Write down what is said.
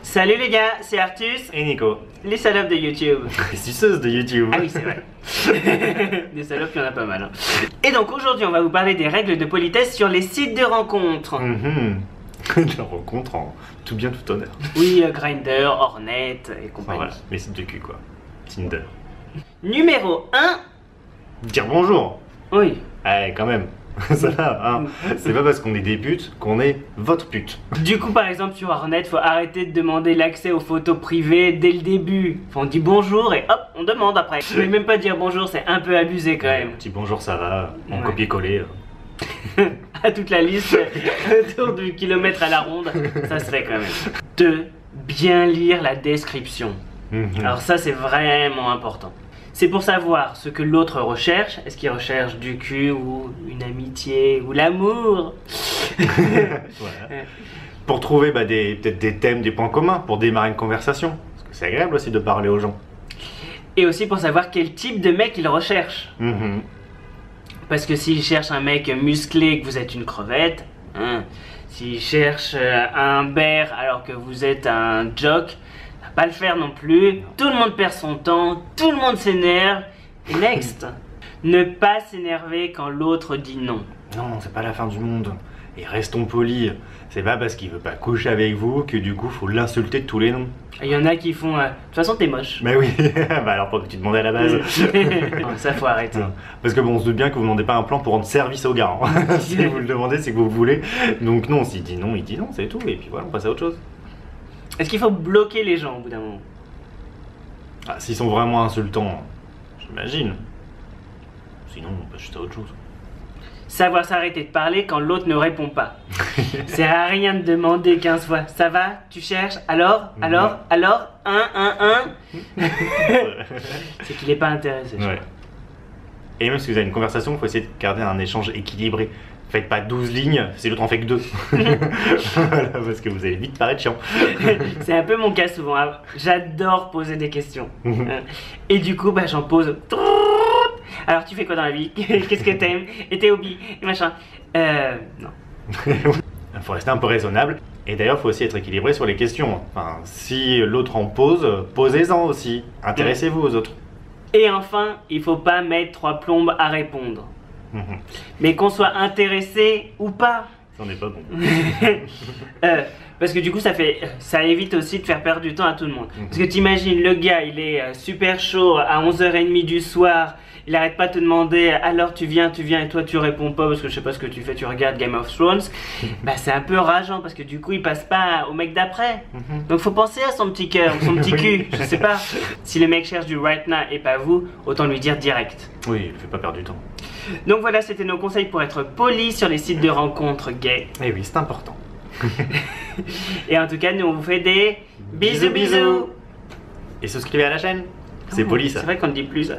Salut les gars, c'est Artus Et Nico. Les salopes de YouTube. Les suceuses de YouTube. Ah oui, c'est vrai. Des salopes, il y en a pas mal. Hein. Et donc aujourd'hui, on va vous parler des règles de politesse sur les sites de rencontres. De rencontres en tout bien, tout honneur. Oui, Grindr, Hornet et compagnie. Voilà, les sites de cul quoi. Tinder. Numéro 1. Dire bonjour. Oui. Allez, quand même. Ça va, hein. C'est pas parce qu'on est des putes qu'on est votre pute. Du coup, par exemple, sur Hornet, faut arrêter de demander l'accès aux photos privées dès le début. On dit bonjour et hop, on demande après. Je vais même pas dire bonjour, c'est un peu abusé quand même. Un petit bonjour, ça va, en Ouais. copier-coller. À toute la liste autour du kilomètre à la ronde, ça se fait quand même. 2. Bien lire la description. Alors ça, c'est vraiment important. C'est pour savoir ce que l'autre recherche. Est-ce qu'il recherche du cul ou une amitié ou l'amour? Voilà. Pour trouver peut-être des thèmes, des points communs pour démarrer une conversation. Parce que c'est agréable aussi de parler aux gens. Et aussi pour savoir quel type de mec il recherche. Mhm. Parce que s'il cherche un mec musclé et que vous êtes une crevette, hein, s'il cherche un bear alors que vous êtes un jock, ça va pas le faire non plus. Tout le monde perd son temps, tout le monde s'énerve. Et next, ne pas s'énerver quand l'autre dit non. Non, c'est pas la fin du monde. Et restons polis. C'est pas parce qu'il veut pas coucher avec vous que du coup faut l'insulter de tous les noms. Il y en a qui font de toute façon t'es moche. Mais oui, bah alors pourquoi tu demandais à la base? Non, ça faut arrêter. Parce que bon, on se doute bien que vous demandez pas un plan pour rendre service au gars. Hein. Si vous le demandez, c'est que vous voulez. Donc non, s'il dit non, c'est tout. Et puis voilà, on passe à autre chose. Est-ce qu'il faut bloquer les gens au bout d'un moment? Ah, s'ils sont vraiment insultants, j'imagine. Sinon, on passe juste à autre chose. Savoir s'arrêter de parler quand l'autre ne répond pas. C'est à rien de demander 15 fois. Ça va? Tu cherches? Alors? C'est qu'il n'est pas intéressé. je Ouais. crois. Et même si vous avez une conversation, il faut essayer de garder un échange équilibré. Faites pas 12 lignes si l'autre en fait que 2. Voilà, parce que vous allez vite paraître chiant. C'est un peu mon cas souvent. Hein. J'adore poser des questions. Et du coup, bah, j'en pose. Alors, tu fais quoi dans la vie? Qu'est-ce que t'aimes? Et tes hobbies? Et machin. Non. Il faut rester un peu raisonnable. Et d'ailleurs, il faut aussi être équilibré sur les questions. Enfin, si l'autre en pose, posez-en aussi. Intéressez-vous aux autres. Et enfin, il faut pas mettre 3 plombes à répondre. Mais qu'on soit intéressé ou pas. Ça n'est pas bon. Parce que du coup ça évite aussi de faire perdre du temps à tout le monde. Parce que t'imagines le gars il est super chaud à 11h30 du soir, il arrête pas de te demander alors tu viens et toi tu réponds pas parce que je sais pas ce que tu fais, tu regardes Game of Thrones. Bah c'est un peu rageant parce que du coup il passe pas au mec d'après. Donc faut penser à son petit cœur, son petit cul, je sais pas. Si le mec cherche du right now et pas vous, autant lui dire direct. Oui, il ne fait pas perdre du temps. Donc voilà, c'était nos conseils pour être poli sur les sites de rencontres gays. Et oui, c'est important. Et en tout cas, nous on vous fait des bisous. Et souscrivez à la chaîne. C'est poli ça. C'est vrai qu'on ne dit plus ça.